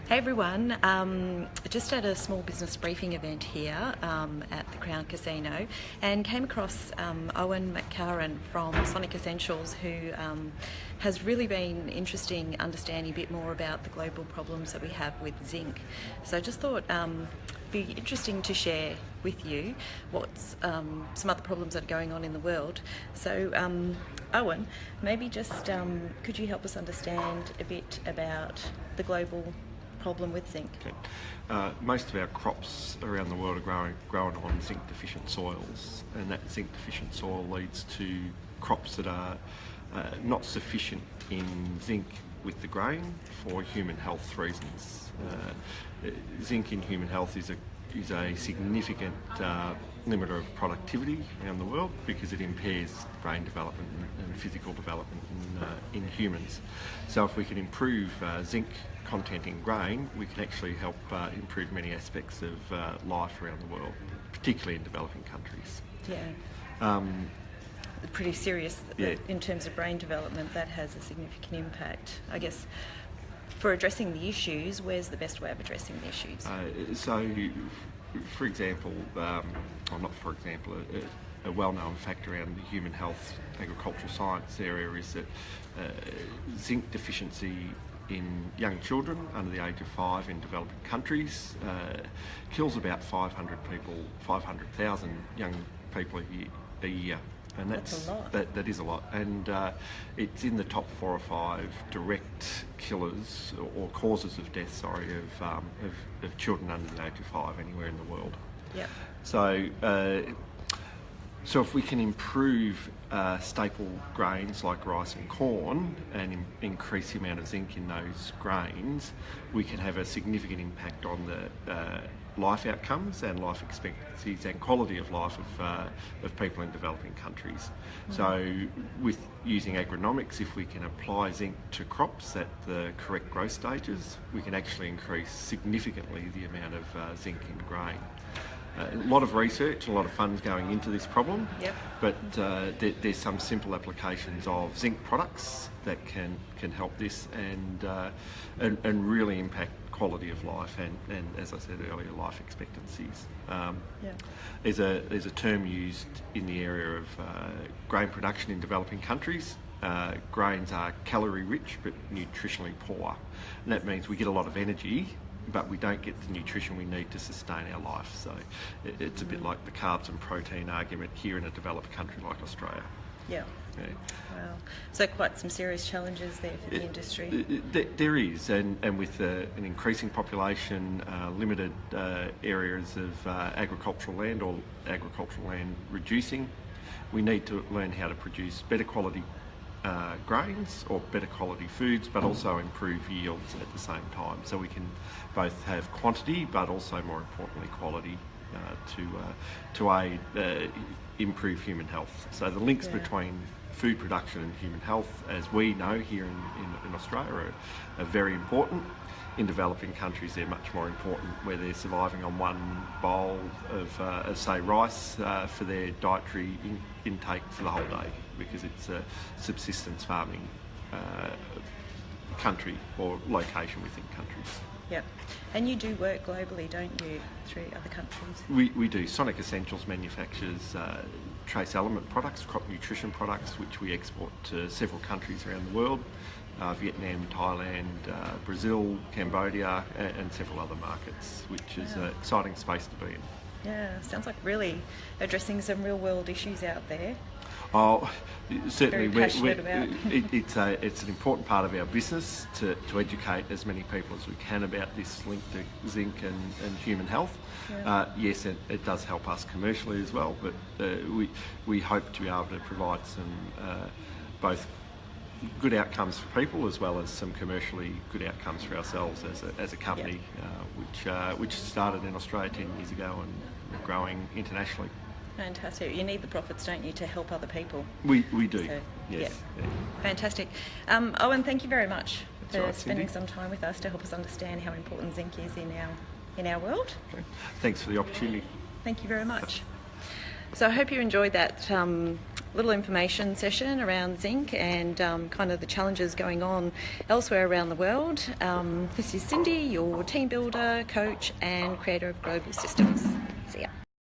Hey everyone, just at a small business briefing event here at the Crown Casino and came across Owen McCarron from Sonic Essentials, who has really been interesting understanding a bit more about the global problems that we have with zinc. So I just thought it'd be interesting to share with you what's some other problems that are going on in the world. So Owen, maybe just could you help us understand a bit about the global problem with zinc? Okay. Most of our crops around the world are grown on zinc deficient soils, and that zinc deficient soil leads to crops that are not sufficient in zinc with the grain for human health reasons. Zinc in human health is a significant limiter of productivity around the world because it impairs brain development and physical development in humans. So if we can improve zinc content in grain, we can actually help improve many aspects of life around the world, particularly in developing countries. Yeah. Pretty serious. Yeah. In terms of brain development, that has a significant impact. I guess for addressing the issues, where's the best way of addressing the issues? For example, a well-known fact around the human health agricultural science area is that zinc deficiency in young children under the age of 5 in developing countries kills about 500,000 young people a year. And that's a lot. That is a lot, and it's in the top 4 or 5 direct killers or causes of death, of children under the age of 5 anywhere in the world. Yeah. So if we can improve staple grains like rice and corn and increase the amount of zinc in those grains, we can have a significant impact on the life outcomes and life expectancies and quality of life of people in developing countries. Mm. So with using agronomics, if we can apply zinc to crops at the correct growth stages, we can actually increase significantly the amount of zinc in grain. A lot of research, a lot of funds going into this problem. Yep. But there's some simple applications of zinc products that can help this and really impact quality of life and as I said earlier, life expectancies. There's a term used in the area of grain production in developing countries. Grains are calorie rich but nutritionally poor, and that means we get a lot of energy but we don't get the nutrition we need to sustain our life. So it's a bit like the carbs and protein argument here in a developed country like Australia. Yeah. Wow. So quite some serious challenges there for the industry. There is, and with an increasing population, limited areas of agricultural land or agricultural land reducing, we need to learn how to produce better quality grains or better quality foods, but also improve yields at the same time, so we can both have quantity but also, more importantly, quality to aid improve human health. So the links between food production and human health, as we know here in Australia, are very important. In developing countries, they're much more important, where they're surviving on one bowl of say, rice for their dietary intake for the whole day, because it's a subsistence farming country or location within countries. Yep. And you do work globally, don't you, through other countries? We do. Sonic Essentials manufactures trace element products, crop nutrition products, which we export to several countries around the world. Vietnam, Thailand, Brazil, Cambodia, and several other markets, which is an exciting space to be in. Yeah, sounds like really addressing some real world issues out there. Oh, certainly. Very passionate about. It's an important part of our business to educate as many people as we can about this link to zinc and human health. Yeah. Yes, it does help us commercially as well, but we hope to be able to provide some both good outcomes for people as well as some commercially good outcomes for ourselves as a company, which started in Australia 10 years ago and growing internationally. Fantastic. You need the profits, don't you, to help other people? We do. So, yes. Yeah. Fantastic. Owen, thank you very much for right, spending Cindy. some time with us to help us understand how important zinc is in our world. Okay. Thanks for the opportunity. Thank you very much. So I hope you enjoyed that little information session around zinc and kind of the challenges going on elsewhere around the world. This is Cindy, your team builder, coach and creator of Global Systems. See ya.